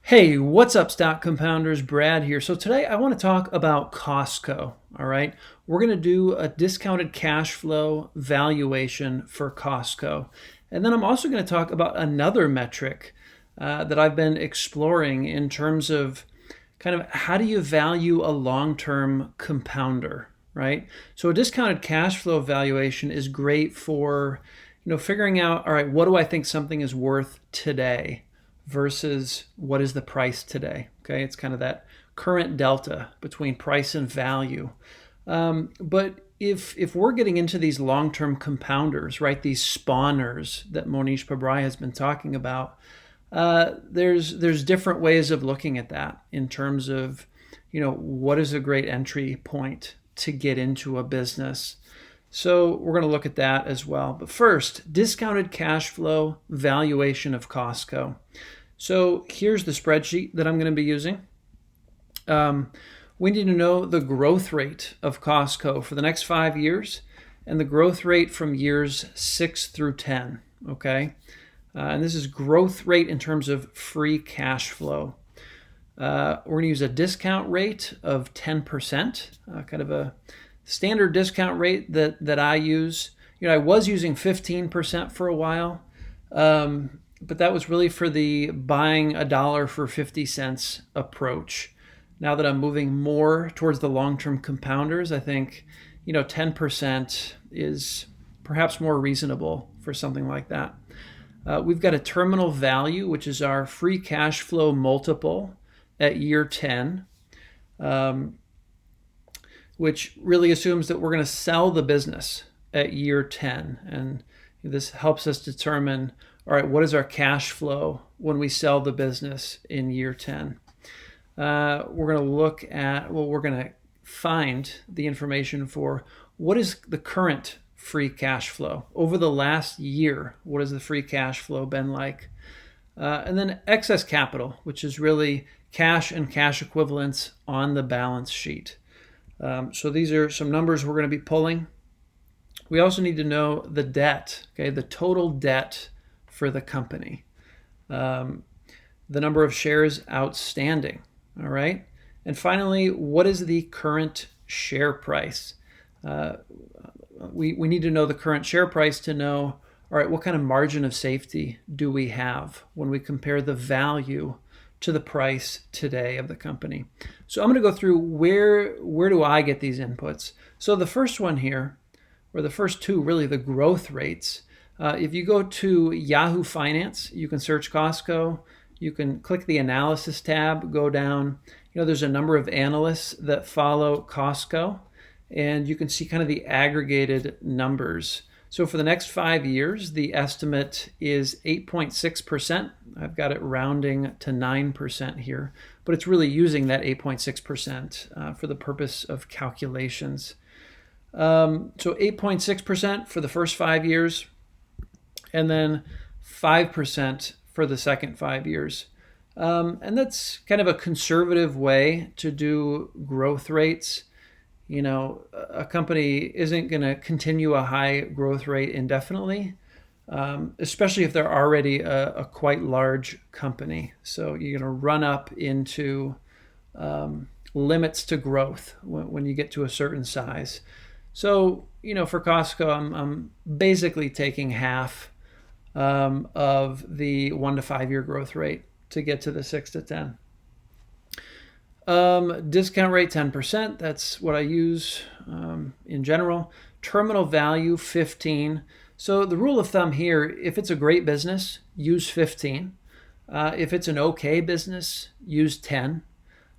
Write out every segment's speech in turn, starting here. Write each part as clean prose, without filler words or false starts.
Hey, what's up, stock compounders? Brad here. So today I want to talk about Costco. All right. We're going to do a discounted cash flow valuation for Costco. And then I'm also going to talk about another metric that I've been exploring in terms of kind of how do you value a long-term compounder, right? So a discounted cash flow valuation is great for, figuring out, all right, what do I think something is worth today versus what is the price today? Okay, it's kind of that current delta between price and value. But if we're getting into these long-term compounders, right, these spawners that Monish Pabrai has been talking about, there's different ways of looking at that in terms of, what is a great entry point to get into a business. So we're going to look at that as well. But first, discounted cash flow valuation of Costco. So here's the spreadsheet that I'm going to be using. We need to know the growth rate of Costco for the next 5 years and the growth rate from years 6 through 10. Okay. And this is growth rate in terms of free cash flow. We're going to use a discount rate of 10%, kind of a standard discount rate that I use. I was using 15% for a while, but that was really for the buying a dollar for 50 cents approach. Now that I'm moving more towards the long-term compounders, I think 10% is perhaps more reasonable for something like that. We've got a terminal value, which is our free cash flow multiple at year 10, which really assumes that we're going to sell the business at year 10. And this helps us determine, all right, what is our cash flow when we sell the business in year 10? We're going to look at, we're going to find the information for what is the current free cash flow over the last year. What has the free cash flow been like? And then excess capital, which is really cash and cash equivalents on the balance sheet. So these are some numbers we're going to be pulling. We also need to know the debt, okay, the total debt for the company, the number of shares outstanding, all right? And finally, what is the current share price? We need to know the current share price to know, all right, what kind of margin of safety do we have when we compare the value to the price today of the company? So I'm going to go through where do I get these inputs. So the first one here, or the first two, really the growth rates. If you go to Yahoo Finance, you can search Costco. You can click the analysis tab, go down. There's a number of analysts that follow Costco, and you can see kind of the aggregated numbers. So for the next 5 years, the estimate is 8.6%. I've got it rounding to 9% here, but it's really using that 8.6% for the purpose of calculations. So 8.6% for the first 5 years, and then 5% for the second 5 years. And that's kind of a conservative way to do growth rates. A company isn't going to continue a high growth rate indefinitely, especially if they're already a quite large company. So you're going to run up into limits to growth when you get to a certain size. So, for Costco, I'm basically taking half of the 1 to 5 year growth rate to get to the 6 to 10. Discount rate 10%. That's what I use in general. Terminal value 15. So the rule of thumb here, if it's a great business, use 15. If it's an okay business, use 10.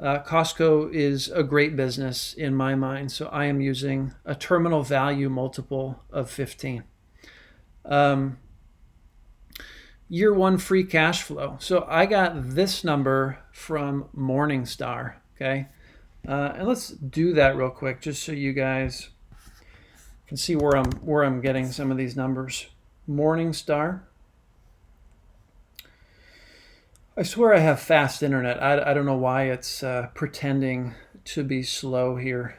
Costco is a great business in my mind, so I am using a terminal value multiple of 15. Year 1 free cash flow. So I got this number from Morningstar, okay? And let's do that real quick just so you guys can see where I'm getting some of these numbers. Morningstar. I swear I have fast internet. I don't know why it's pretending to be slow here.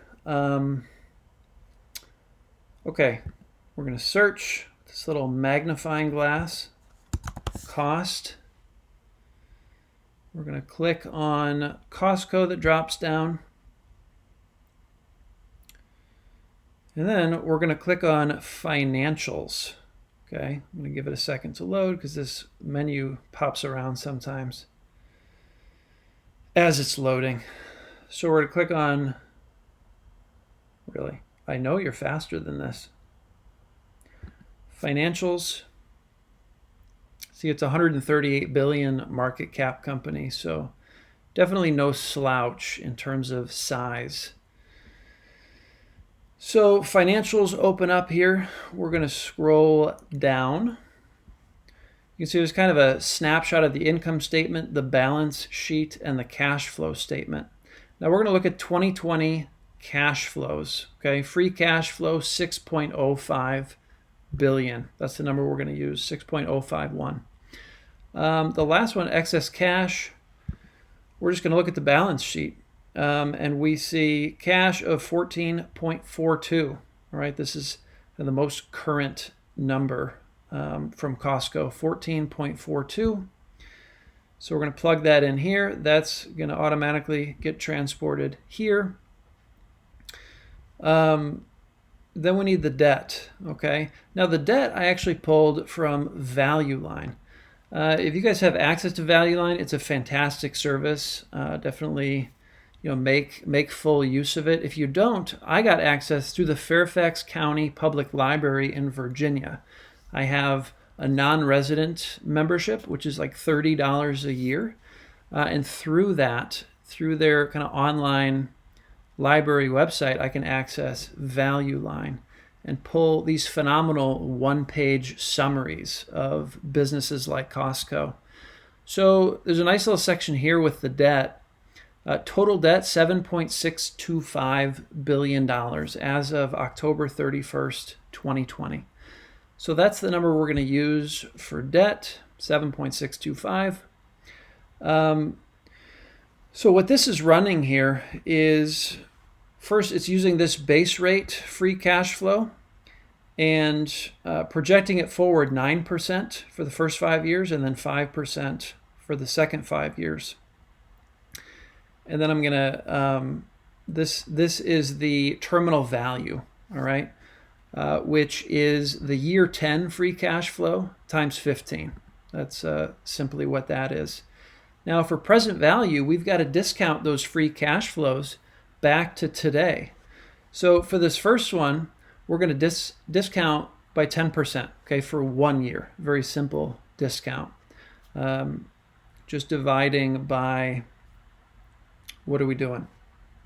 Okay, we're going to search this little magnifying glass. Cost We're going to click on Costco that drops down. And then we're going to click on Financials. Okay, I'm going to give it a second to load because this menu pops around sometimes as it's loading. So we're going to click on, really, I know you're faster than this. Financials. See, it's a 138 billion market cap company, so definitely no slouch in terms of size. So financials open up here. We're going to scroll down. You can see there's kind of a snapshot of the income statement, the balance sheet, and the cash flow statement. Now we're going to look at 2020 cash flows. Okay, free cash flow 6.05 billion. That's the number we're going to use, 6.051. The last one, excess cash. We're just going to look at the balance sheet. And we see cash of 14.42. All right, this is the most current number from Costco, 14.42. So we're going to plug that in here. That's going to automatically get transported here. Then we need the debt. Okay, now the debt I actually pulled from Value Line. If you guys have access to Value Line, it's a fantastic service. Definitely, make full use of it. If you don't, I got access through the Fairfax County Public Library in Virginia. I have a non-resident membership, which is like $30 a year. And through their kind of online library website, I can access Value Line and pull these phenomenal one-page summaries of businesses like Costco. So there's a nice little section here with the debt. Total debt, $7.625 billion as of October 31st, 2020. So that's the number we're going to use for debt, 7.625. So what this is running here is, first, it's using this base rate free cash flow and projecting it forward 9% for the first 5 years and then 5% for the second 5 years. And then I'm going to, this is the terminal value, all right, which is the year 10 free cash flow times 15. That's simply what that is. Now, for present value, we've got to discount those free cash flows back to today. So for this first one, we're going to discount by 10%, okay, for 1 year. Very simple discount. Just dividing by, what are we doing?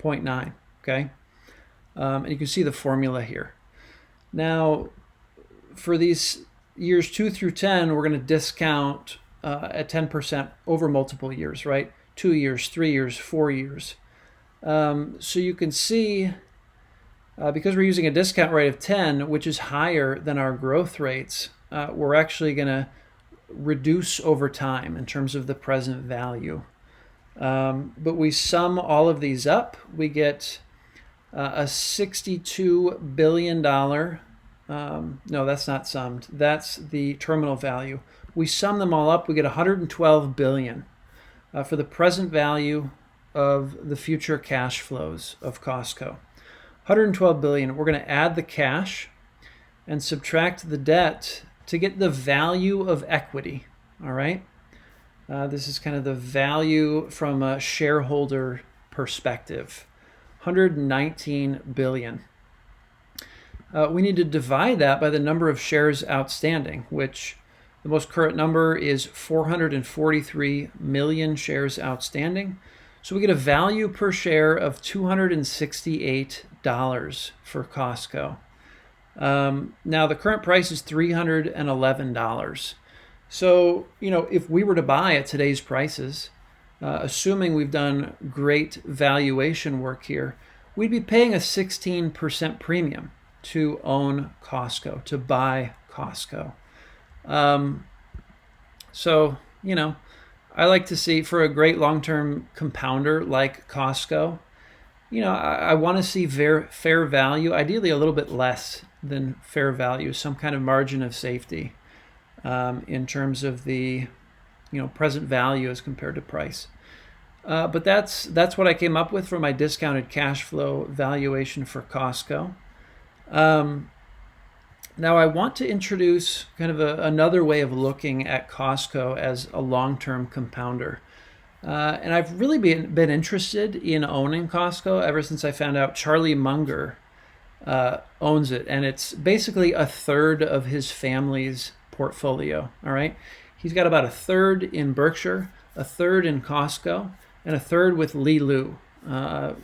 0.9, okay? And you can see the formula here. Now, for these years 2 through 10, we're going to discount at 10% over multiple years, right? 2 years, 3 years, 4 years. So you can see, because we're using a discount rate of 10, which is higher than our growth rates, we're actually going to reduce over time in terms of the present value. But we sum all of these up, we get a $62 billion, no, that's not summed, that's the terminal value. We sum them all up, we get 112 billion for the present value of the future cash flows of Costco. 112 billion, we're going to add the cash and subtract the debt to get the value of equity, all right? This is kind of the value from a shareholder perspective, 119 billion. We need to divide that by the number of shares outstanding, which the most current number is 443 million shares outstanding. So we get a value per share of $268 for Costco. Now the current price is $311. So, if we were to buy at today's prices, assuming we've done great valuation work here, we'd be paying a 16% premium to own Costco, to buy Costco. So, I like to see, for a great long-term compounder like Costco, I want to see fair value, ideally a little bit less than fair value, some kind of margin of safety in terms of the present value as compared to price. But that's what I came up with for my discounted cash flow valuation for Costco. Now I want to introduce kind of another way of looking at Costco as a long-term compounder. And I've really been interested in owning Costco ever since I found out Charlie Munger owns it. And it's basically a third of his family's portfolio, all right? He's got about a third in Berkshire, a third in Costco, and a third with Li Lu, a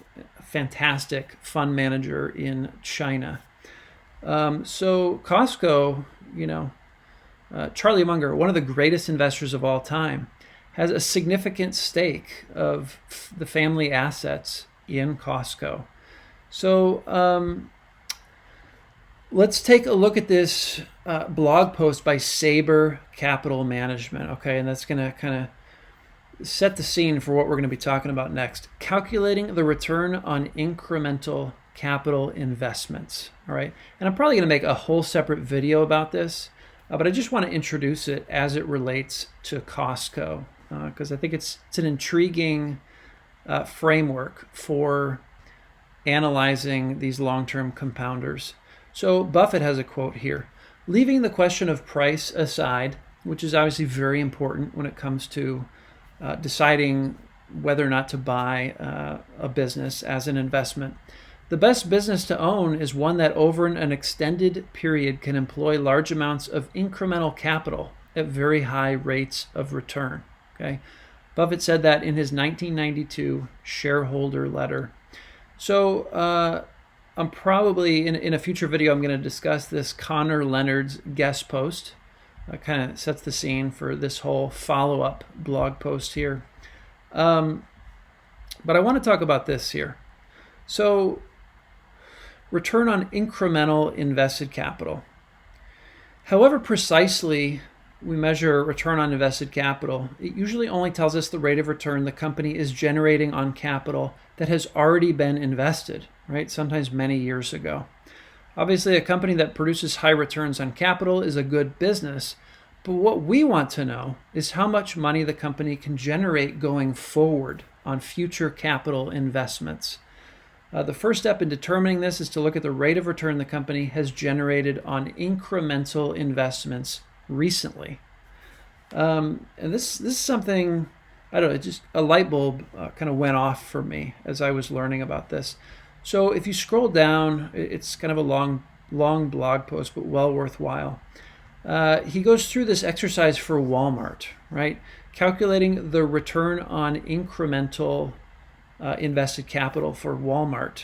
fantastic fund manager in China. So Costco, Charlie Munger, one of the greatest investors of all time, has a significant stake of the family assets in Costco. So let's take a look at this blog post by Saber Capital Management, okay? And that's going to kind of set the scene for what we're going to be talking about next. Calculating the return on incremental capital investments, all right? And I'm probably going to make a whole separate video about this, but I just want to introduce it as it relates to Costco, because I think it's an intriguing framework for analyzing these long-term compounders. So Buffett has a quote here: leaving the question of price aside, which is obviously very important when it comes to deciding whether or not to buy a business as an investment, the best business to own is one that over an extended period can employ large amounts of incremental capital at very high rates of return. Okay, Buffett said that in his 1992 shareholder letter. So I'm probably, in a future video, I'm going to discuss this Connor Leonard's guest post. Kind of sets the scene for this whole follow-up blog post here. But I want to talk about this here. So return on incremental invested capital. However precisely we measure return on invested capital, it usually only tells us the rate of return the company is generating on capital that has already been invested, right? Sometimes many years ago. Obviously, a company that produces high returns on capital is a good business, but what we want to know is how much money the company can generate going forward on future capital investments. The first step in determining this is to look at the rate of return the company has generated on incremental investments recently. And this is something, I don't know, just a light bulb kind of went off for me as I was learning about this. So if you scroll down, it's kind of a long blog post, but well worthwhile. He goes through this exercise for Walmart, right? Calculating the return on incremental invested capital for Walmart,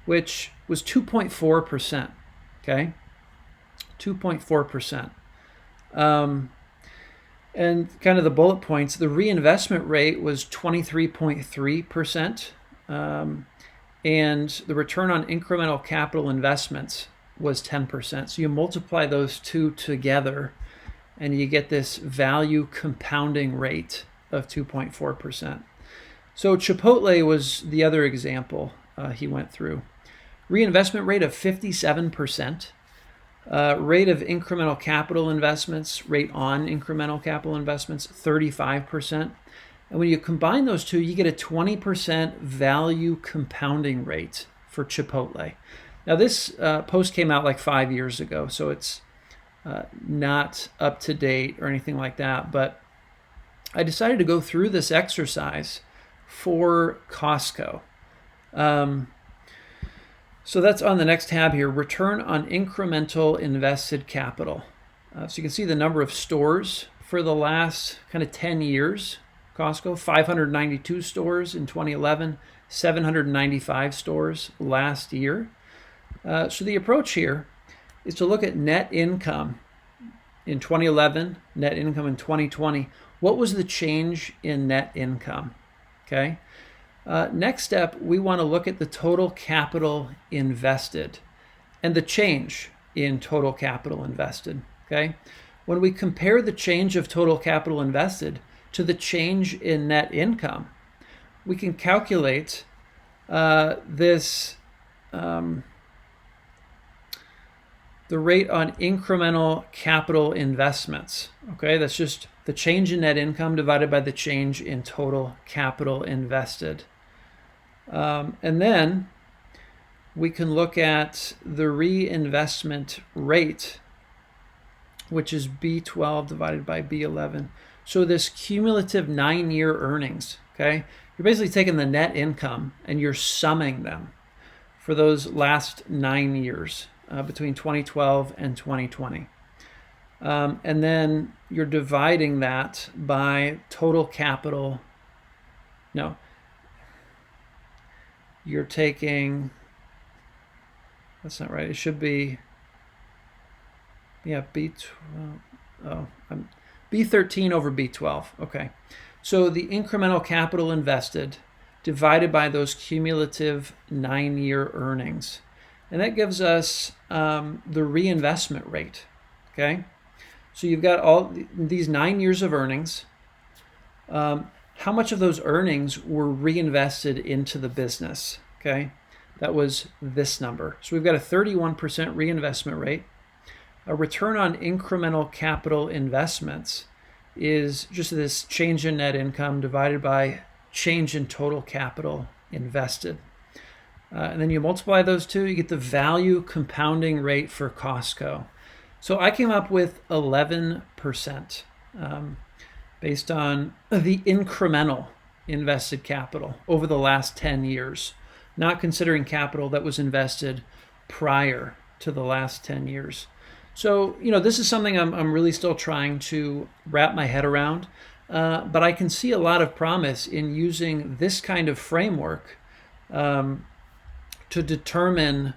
which was 2.4%, okay? 2.4%. And kind of the bullet points, the reinvestment rate was 23.3%, and the return on incremental capital investments was 10%. So you multiply those two together, and you get this value compounding rate of 2.4%. So Chipotle was the other example he went through. Reinvestment rate of 57%. Rate of incremental capital investments, rate on incremental capital investments, 35%. And when you combine those two, you get a 20% value compounding rate for Chipotle. Now, this post came out like 5 years ago, so it's not up to date or anything like that. But I decided to go through this exercise for Costco. So that's on the next tab here, return on incremental invested capital. So you can see the number of stores for the last kind of 10 years. Costco, 592 stores in 2011, 795 stores last year. So the approach here is to look at net income in 2011, net income in 2020. What was the change in net income? Okay. Next step, we want to look at the total capital invested and the change in total capital invested. Okay. When we compare the change of total capital invested to the change in net income, we can calculate this the rate on incremental capital investments. Okay, that's just the change in net income divided by the change in total capital invested. And then we can look at the reinvestment rate, which is B12 divided by B11. So this cumulative 9-year earnings, okay? You're basically taking the net income and you're summing them for those last 9 years between 2012 and 2020. And then you're dividing that by total capital. No, you're taking, that's not right. It should be, yeah, B12. Oh, B13 over B12. Okay. So the incremental capital invested divided by those cumulative 9-year earnings. And that gives us the reinvestment rate. Okay. So you've got all these 9 years of earnings. How much of those earnings were reinvested into the business? Okay. That was this number. So we've got a 31% reinvestment rate. A return on incremental capital investments is just this change in net income divided by change in total capital invested. And then you multiply those two, you get the value compounding rate for Costco. So I came up with 11% based on the incremental invested capital over the last 10 years, not considering capital that was invested prior to the last 10 years. So, this is something I'm really still trying to wrap my head around, but I can see a lot of promise in using this kind of framework to determine,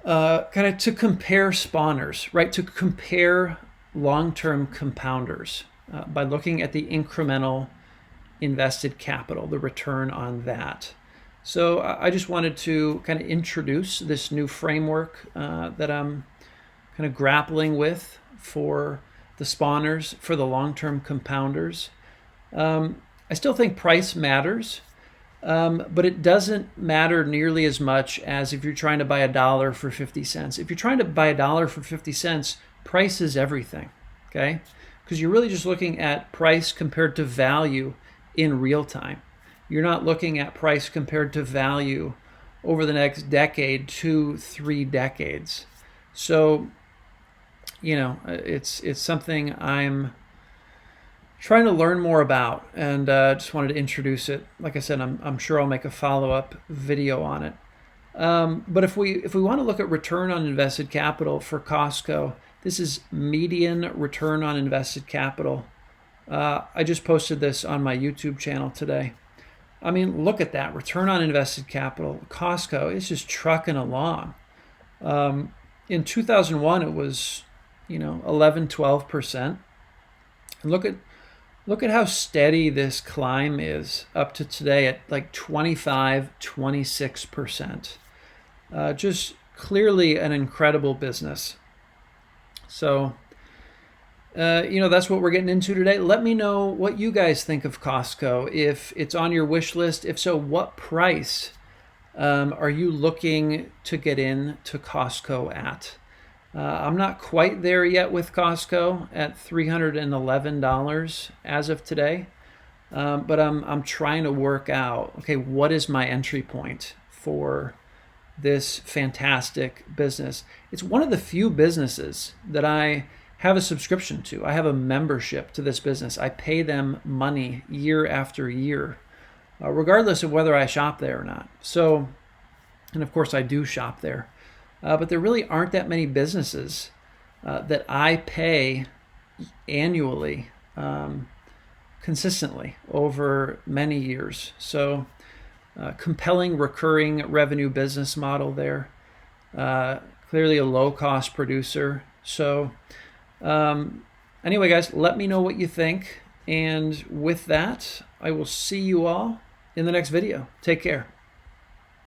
to compare spawners, right? To compare long-term compounders by looking at the incremental invested capital, the return on that. So I just wanted to kind of introduce this new framework that I'm kind of grappling with for the spawners, for the long-term compounders. I still think price matters, but it doesn't matter nearly as much as if you're trying to buy $1 for 50 cents. If you're trying to buy $1 for 50 cents, price is everything, okay? Because you're really just looking at price compared to value in real time. You're not looking at price compared to value over the next decade, 2-3 decades. So, it's something I'm trying to learn more about, and just wanted to introduce it. Like I said, I'm sure I'll make a follow-up video on it. But if we want to look at return on invested capital for Costco, this is median return on invested capital. I just posted this on my YouTube channel today. I mean, look at that return on invested capital. Costco is just trucking along. In 2001, it was 11-12%. And look at how steady this climb is up to today at like 25-26%. Just clearly an incredible business. So that's what we're getting into today. Let me know what you guys think of Costco. If it's on your wish list, if so, what price are you looking to get into Costco at? I'm not quite there yet with Costco at $311 as of today, but I'm trying to work out, okay, what is my entry point for this fantastic business? It's one of the few businesses that I have a subscription to. I have a membership to this business. I pay them money year after year, regardless of whether I shop there or not. So, and of course I do shop there. But there really aren't that many businesses that I pay annually, consistently over many years. So compelling recurring revenue business model there. Clearly a low-cost producer. So anyway, guys, let me know what you think. And with that, I will see you all in the next video. Take care.